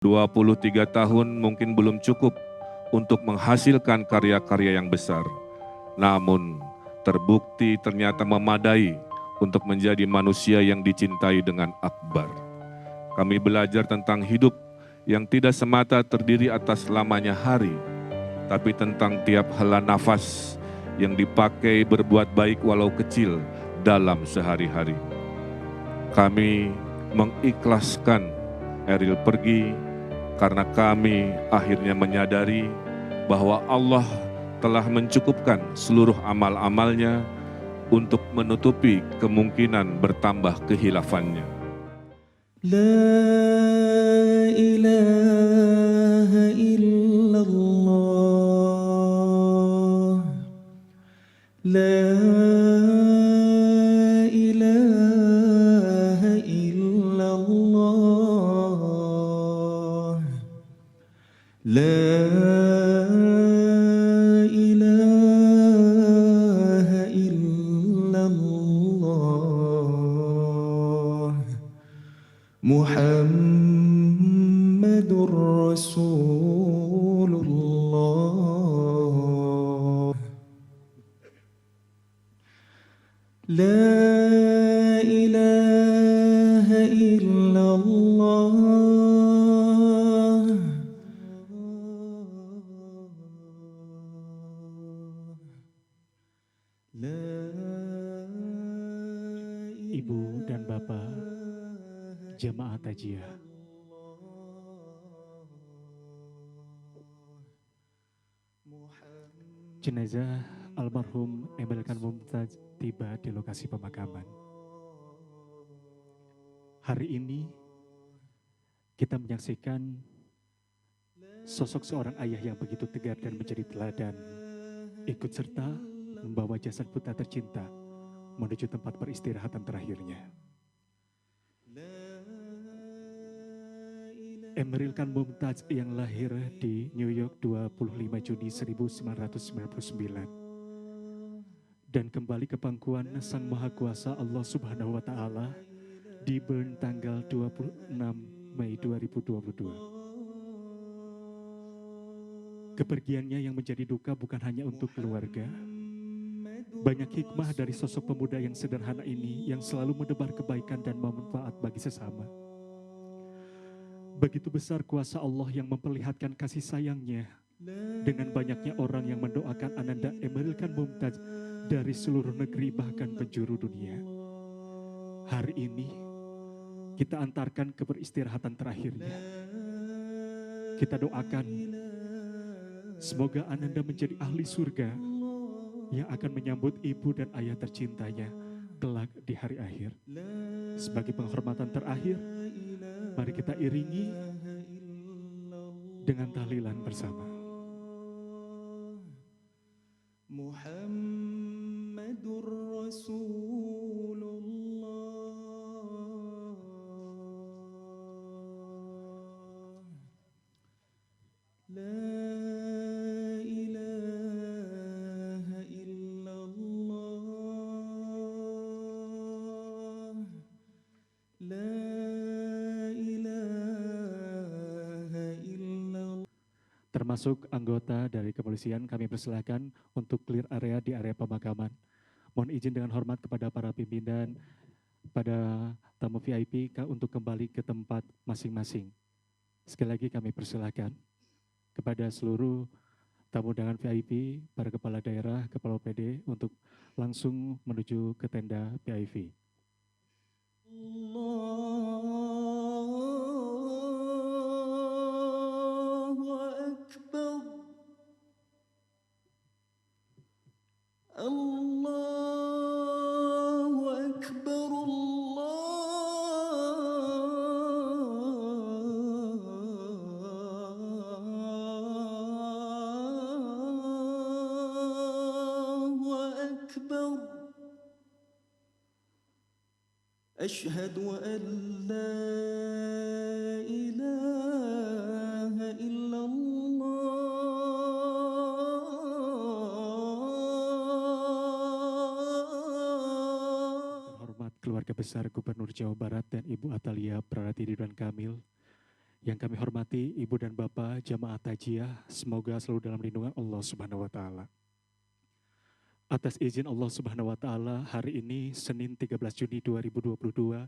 23 tahun mungkin belum cukup untuk menghasilkan karya-karya yang besar. Namun, terbukti ternyata memadai untuk menjadi manusia yang dicintai dengan akbar. Kami belajar tentang hidup yang tidak semata terdiri atas lamanya hari, tapi tentang tiap hela nafas yang dipakai berbuat baik walau kecil dalam sehari-hari. Kami mengikhlaskan Eril pergi karena kami akhirnya menyadari bahwa Allah telah mencukupkan seluruh amal-amalnya untuk menutupi kemungkinan bertambah kehilafannya. La ilaha illallah. La ilaha illallah. La ilaha illallah. Muhammadur Rasulullah. La ilaha illallah. Ibu dan Bapak Jemaah Tajiyah, jenazah almarhum Emil Khan Mumtaz tiba di lokasi pemakaman. Hari ini kita menyaksikan sosok seorang ayah yang begitu tegar dan menjadi teladan, ikut serta membawa jasad putra tercinta menuju tempat peristirahatan terakhirnya. Emeril Khan Mumtaz yang lahir di New York 25 Juni 1999 dan kembali ke pangkuan Sang Maha Kuasa Allah Subhanahu wa Ta'ala di Bern tanggal 26 Mei 2022. Kepergiannya yang menjadi duka bukan hanya untuk keluarga. Banyak hikmah dari sosok pemuda yang sederhana ini yang selalu menebar kebaikan dan bermanfaat bagi sesama. Begitu besar kuasa Allah yang memperlihatkan kasih sayangnya dengan banyaknya orang yang mendoakan Ananda Emeril Khan Mumtaz dari seluruh negeri bahkan penjuru dunia. Hari ini kita antarkan ke peristirahatan terakhirnya. Kita doakan semoga Ananda menjadi ahli surga yang akan menyambut ibu dan ayah tercintanya kelak di hari akhir. Sebagai penghormatan terakhir, mari kita iringi dengan tahlilan bersama. Muhammadur Rasulullah. La ilaha illallah. La Termasuk anggota dari kepolisian, kami persilahkan untuk clear area di area pemakaman. Mohon izin dengan hormat kepada para pimpinan, pada tamu VIP untuk kembali ke tempat masing-masing. Sekali lagi kami persilahkan kepada seluruh tamu undangan VIP, para kepala daerah, kepala OPD untuk langsung menuju ke tenda VIP. Allahu Akbar, Allahu Akbar. Asyhadu an la ilaha illallah. Hormat keluarga besar Gubernur Jawa Barat dan Ibu Atalia Prarati Ridwan Kamil Yang kami hormati Ibu dan Bapak Jamaah Tajiyah, semoga selalu dalam lindungan Allah Subhanahu wa taala. Atas izin Allah Subhanahu wa taala, hari ini Senin 13 Juni 2022,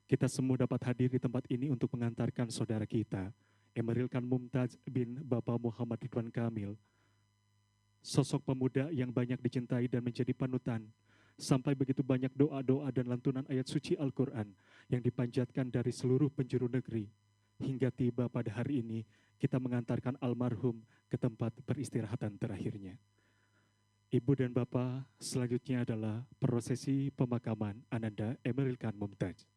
kita semua dapat hadir di tempat ini untuk mengantarkan saudara kita, Emeril Khan Mumtaz bin Bapak Muhammad Ridwan Kamil, sosok pemuda yang banyak dicintai dan menjadi panutan, sampai begitu banyak doa-doa dan lantunan ayat suci Al-Quran yang dipanjatkan dari seluruh penjuru negeri. Hingga tiba pada hari ini, kita mengantarkan almarhum ke tempat peristirahatan terakhirnya. Ibu dan Bapak, selanjutnya adalah prosesi pemakaman Ananda Emeril Khan Mumtaz.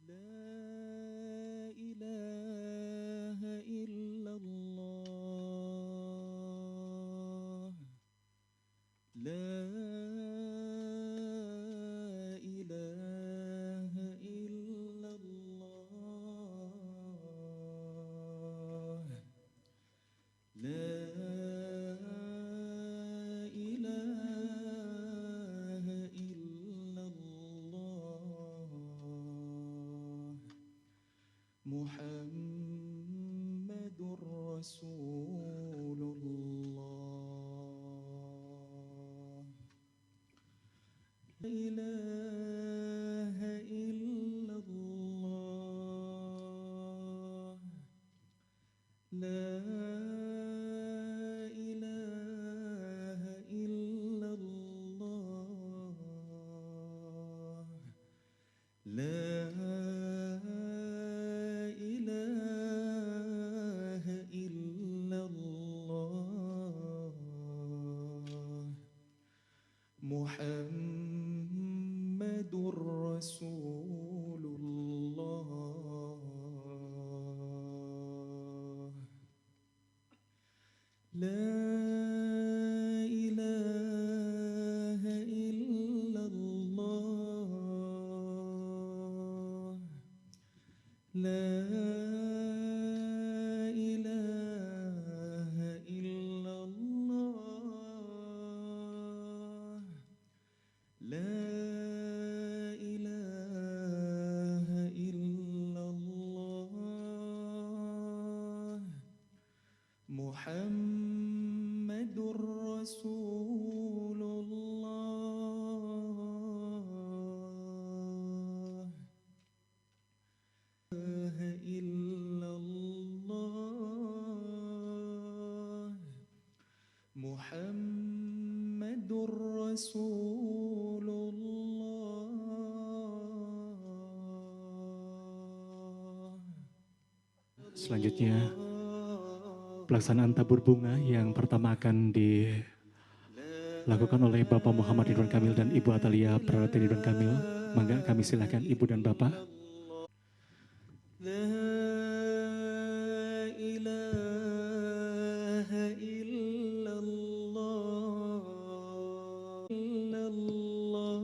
لا إله إلا الله لا إله إلا الله لا إله إلا الله محمد رسول الله لا إله إلا الله لا إله إلا الله لا إله إلا الله محمد رسول الله لا إله إلا الله لا إله إلا الله لا إله إلا الله محمد رسول الله لا إله إلا الله محمد رسول الله Selanjutnya, pelaksanaan tabur bunga yang pertama akan lakukan oleh Bapak Muhammad Ridwan Kamil dan Ibu Atalia Prarati Ridwan Kamil. Mangga kami silakan Ibu dan Bapak. لا إله إلا الله إلا الله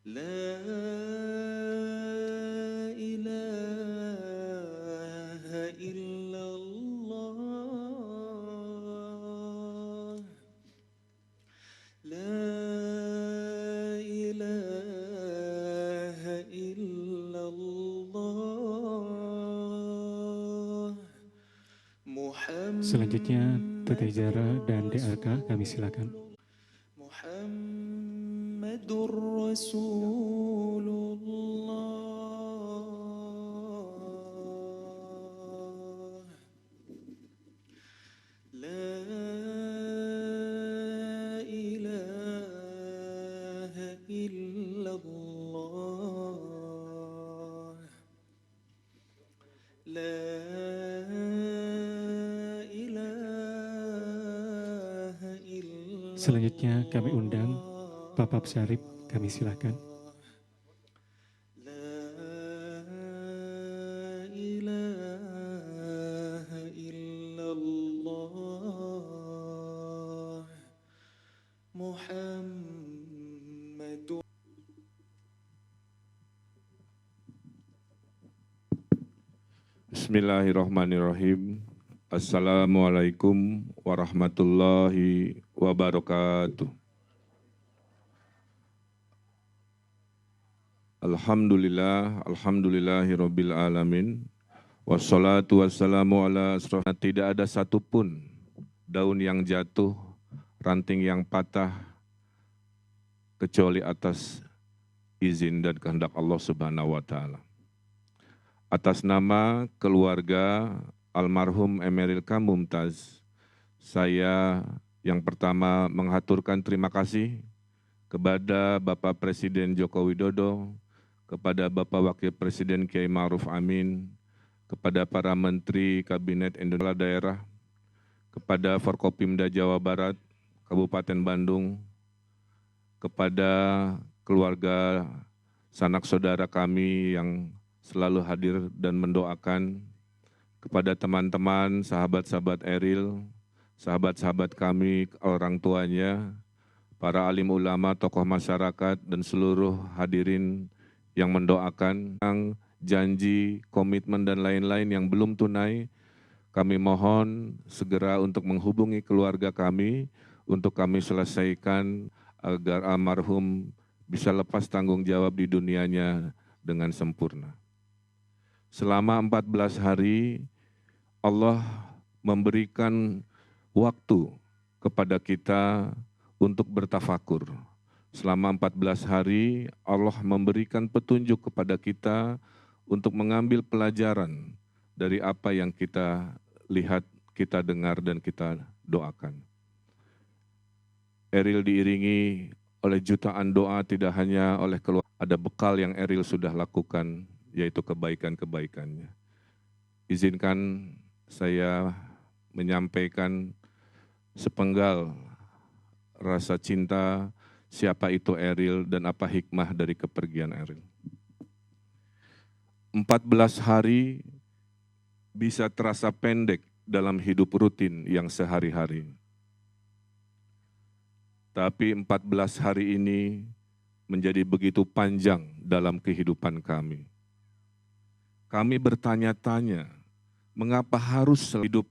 لا إله إلا الله لا إله إلا الله محمد Selanjutnya Teteh Zara dan DRK kami silakan. محمد رسول الله لا إله إلا الله لا إله إلا Selanjutnya kami undang Bapak Syarif, kami silakan. لا إله إلا الله محمد Bismillahirrahmanirrahim. Assalamualaikum warahmatullahi wabarakatuh. Alhamdulillahirabbil alamin. Wassalatu wassalamu ala asrofina. Tidak ada satupun daun yang jatuh, ranting yang patah, kecuali atas izin dan kehendak Allah Subhanahu wa Ta'ala. Atas nama keluarga almarhum Emeril Khan Mumtaz, saya yang pertama menghaturkan terima kasih kepada Bapak Presiden Joko Widodo, kepada Bapak Wakil Presiden Kiai Ma'ruf Amin, kepada para Menteri Kabinet Indonesia Daerah, kepada Forkopimda Jawa Barat, Kabupaten Bandung, kepada keluarga sanak saudara kami yang selalu hadir dan mendoakan, kepada teman-teman, sahabat-sahabat Eril, sahabat-sahabat kami, orang tuanya, para alim ulama, tokoh masyarakat, dan seluruh hadirin yang mendoakan, yang janji, komitmen, dan lain-lain yang belum tunai, kami mohon segera untuk menghubungi keluarga kami, untuk kami selesaikan agar almarhum bisa lepas tanggung jawab di dunianya dengan sempurna. Selama 14 hari, Allah memberikan waktu kepada kita untuk bertafakur. Selama 14 hari, Allah memberikan petunjuk kepada kita untuk mengambil pelajaran dari apa yang kita lihat, kita dengar, dan kita doakan. Eril diiringi oleh jutaan doa, tidak hanya oleh keluarga. Ada bekal yang Eril sudah lakukan, yaitu kebaikan-kebaikannya. Izinkan saya menyampaikan sepenggal rasa cinta, siapa itu Eril dan apa hikmah dari kepergian Eril. 14 hari bisa terasa pendek dalam hidup rutin yang sehari-hari. Tapi 14 hari ini menjadi begitu panjang dalam kehidupan kami. Kami bertanya-tanya, mengapa harus hidup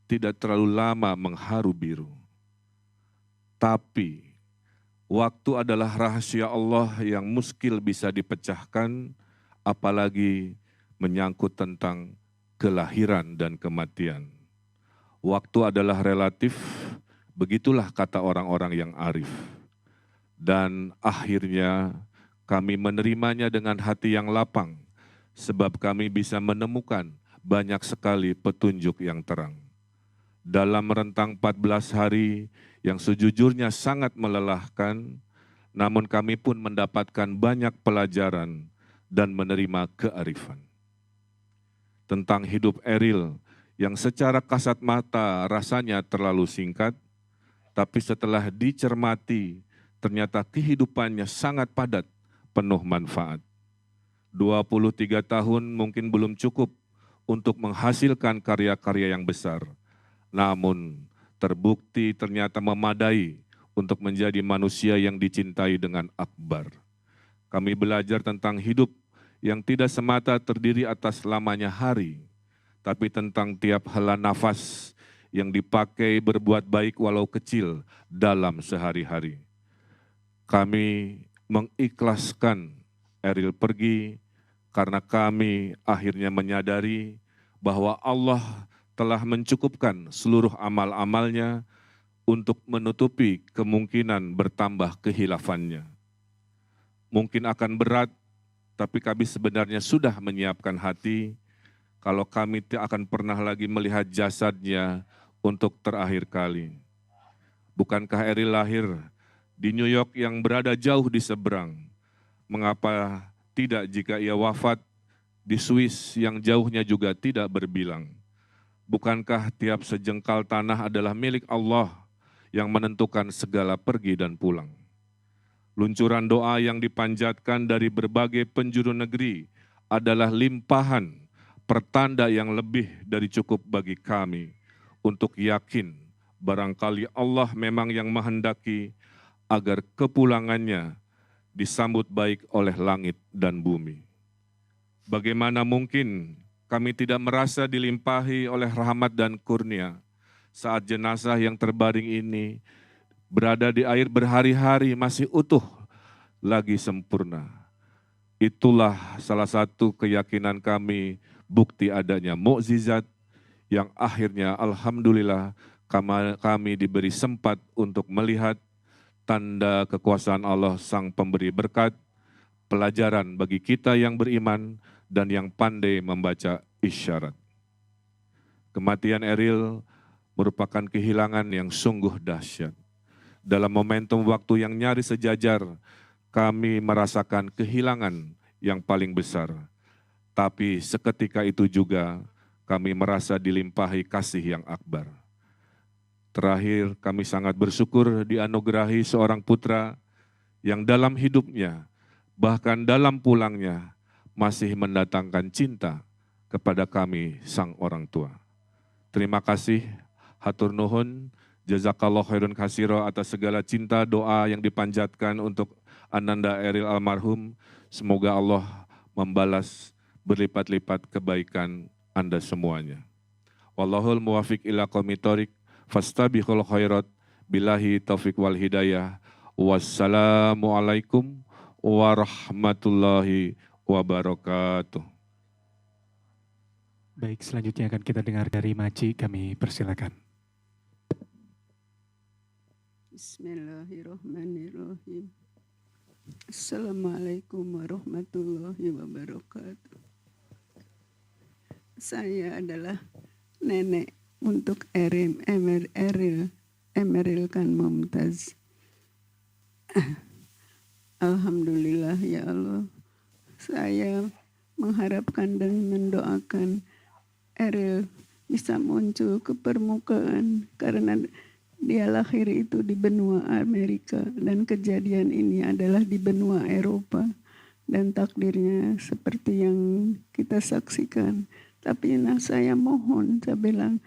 tidak terlalu lama mengharu biru? Tapi, waktu adalah rahasia Allah yang muskil bisa dipecahkan, apalagi menyangkut tentang kelahiran dan kematian. Waktu adalah relatif, begitulah kata orang-orang yang arif. Dan akhirnya kami menerimanya dengan hati yang lapang, sebab kami bisa menemukan banyak sekali petunjuk yang terang. Dalam rentang 14 hari yang sejujurnya sangat melelahkan, namun kami pun mendapatkan banyak pelajaran dan menerima kearifan. Tentang hidup Eril yang secara kasat mata rasanya terlalu singkat, tapi setelah dicermati ternyata kehidupannya sangat padat, penuh manfaat. 23 tahun mungkin belum cukup untuk menghasilkan karya-karya yang besar, namun terbukti ternyata memadai untuk menjadi manusia yang dicintai dengan akbar. Kami belajar tentang hidup yang tidak semata terdiri atas lamanya hari, tapi tentang tiap hela nafas yang dipakai berbuat baik walau kecil dalam sehari-hari. Kami mengikhlaskan Eril pergi karena kami akhirnya menyadari bahwa Allah telah mencukupkan seluruh amal-amalnya untuk menutupi kemungkinan bertambah kehilafannya. Mungkin akan berat, tapi kami sebenarnya sudah menyiapkan hati kalau kami tidak akan pernah lagi melihat jasadnya untuk terakhir kali. Bukankah Eril lahir di New York yang berada jauh di seberang? Mengapa tidak jika ia wafat di Swiss yang jauhnya juga tidak berbilang? Bukankah tiap sejengkal tanah adalah milik Allah yang menentukan segala pergi dan pulang? Luncuran doa yang dipanjatkan dari berbagai penjuru negeri adalah limpahan pertanda yang lebih dari cukup bagi kami untuk yakin barangkali Allah memang yang menghendaki agar kepulangannya disambut baik oleh langit dan bumi. Bagaimana mungkin kami tidak merasa dilimpahi oleh rahmat dan kurnia saat jenazah yang terbaring ini berada di air berhari-hari masih utuh lagi sempurna. Itulah salah satu keyakinan kami, bukti adanya mukjizat yang akhirnya alhamdulillah kami diberi sempat untuk melihat tanda kekuasaan Allah Sang Pemberi Berkat, pelajaran bagi kita yang beriman dan yang pandai membaca isyarat. Kematian Eril merupakan kehilangan yang sungguh dahsyat. Dalam momentum waktu yang nyaris sejajar, kami merasakan kehilangan yang paling besar. Tapi seketika itu juga kami merasa dilimpahi kasih yang akbar. Terakhir, kami sangat bersyukur dianugerahi seorang putra yang dalam hidupnya, bahkan dalam pulangnya, masih mendatangkan cinta kepada kami sang orang tua. Terima kasih, hatur nuhun, jazakallah khairun kasiro atas segala cinta doa yang dipanjatkan untuk Ananda Eril almarhum. Semoga Allah membalas berlipat-lipat kebaikan Anda semuanya. Wallahul muwafiq ila qomit thoriq, fastabiqul khairat, billahi taufiq wal hidayah. Wassalamualaikum warahmatullahi wabarakatuh. Baik, selanjutnya akan kita dengar dari Maci, kami persilakan. Bismillahirrahmanirrahim. Assalamualaikum warahmatullahi wabarakatuh. Saya adalah nenek untuk Eril Emeril Khan Mumtaz. Alhamdulillah ya Allah, saya mengharapkan dan mendoakan Eril bisa muncul ke permukaan karena dia lahir itu di benua Amerika dan kejadian ini adalah di benua Eropa dan takdirnya seperti yang kita saksikan. Tapi saya mohon, saya bilang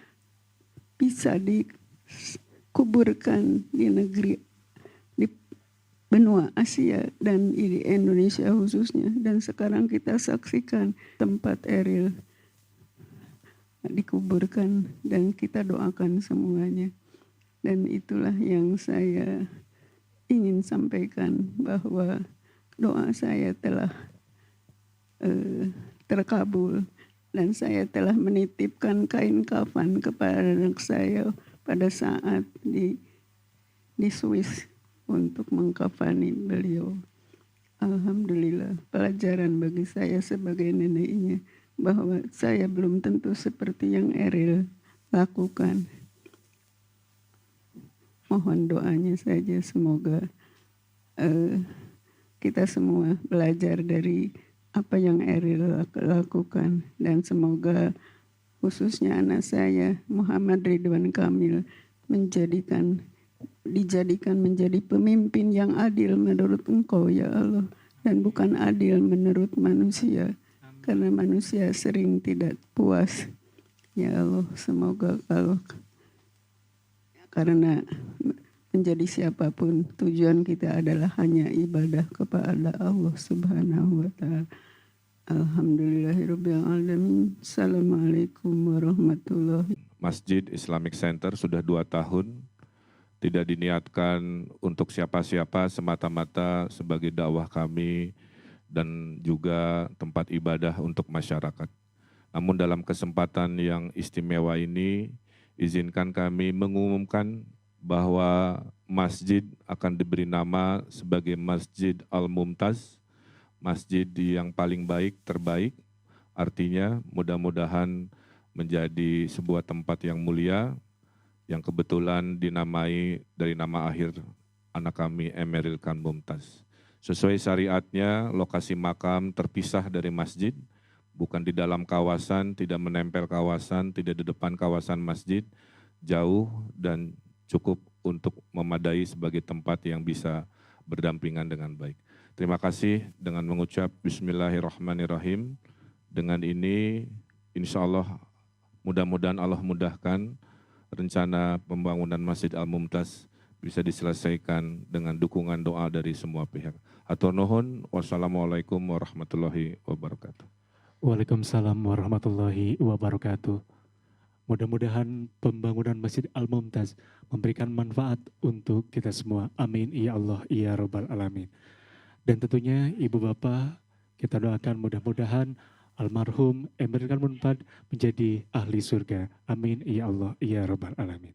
bisa dikuburkan di negeri, di benua Asia dan di Indonesia khususnya. Dan sekarang kita saksikan tempat Eril dikuburkan dan kita doakan semuanya. Dan itulah yang saya ingin sampaikan, bahwa doa saya telah terkabul dan saya telah menitipkan kain kafan kepada anak saya pada saat di Swiss untuk mengkafani beliau. Alhamdulillah, pelajaran bagi saya sebagai neneknya bahwa saya belum tentu seperti yang Eril lakukan. Mohon doanya saja, semoga kita semua belajar dari apa yang Eril lakukan dan semoga khususnya anak saya Muhammad Ridwan Kamil dijadikan menjadi pemimpin yang adil menurut Engkau ya Allah, dan bukan adil menurut manusia, karena manusia sering tidak puas. Ya Allah, semoga kalau karena menjadi siapapun tujuan kita adalah hanya ibadah kepada Allah Subhanahu wa taala. Alhamdulillahirabbil alamin. Assalamualaikum warahmatullahi. Masjid Islamic Center sudah 2 tahun tidak diniatkan untuk siapa-siapa, semata-mata sebagai dakwah kami dan juga tempat ibadah untuk masyarakat. Namun dalam kesempatan yang istimewa ini, izinkan kami mengumumkan bahwa masjid akan diberi nama sebagai Masjid Al-Mumtaz, masjid yang paling baik, terbaik. Artinya mudah-mudahan menjadi sebuah tempat yang mulia, yang kebetulan dinamai dari nama akhir anak kami, Emeril Khan Mumtaz. Sesuai syariatnya, lokasi makam terpisah dari masjid, bukan di dalam kawasan, tidak menempel kawasan, tidak di depan kawasan masjid, jauh dan cukup untuk memadai sebagai tempat yang bisa berdampingan dengan baik. Terima kasih dengan mengucap Bismillahirrahmanirrahim. Dengan ini, insya Allah, mudah-mudahan Allah mudahkan rencana pembangunan Masjid Al-Mumtaz bisa diselesaikan dengan dukungan doa dari semua pihak. Hatur nuhun, wassalamualaikum warahmatullahi wabarakatuh. Waalaikumsalam warahmatullahi wabarakatuh. Mudah-mudahan pembangunan Masjid Al-Mumtaz memberikan manfaat untuk kita semua. Amin ya Allah ya Rabbal Alamin. Dan tentunya Ibu Bapak, kita doakan mudah-mudahan almarhum Emeril Khan Mumtaz menjadi ahli surga. Amin ya Allah ya Rabbal Alamin.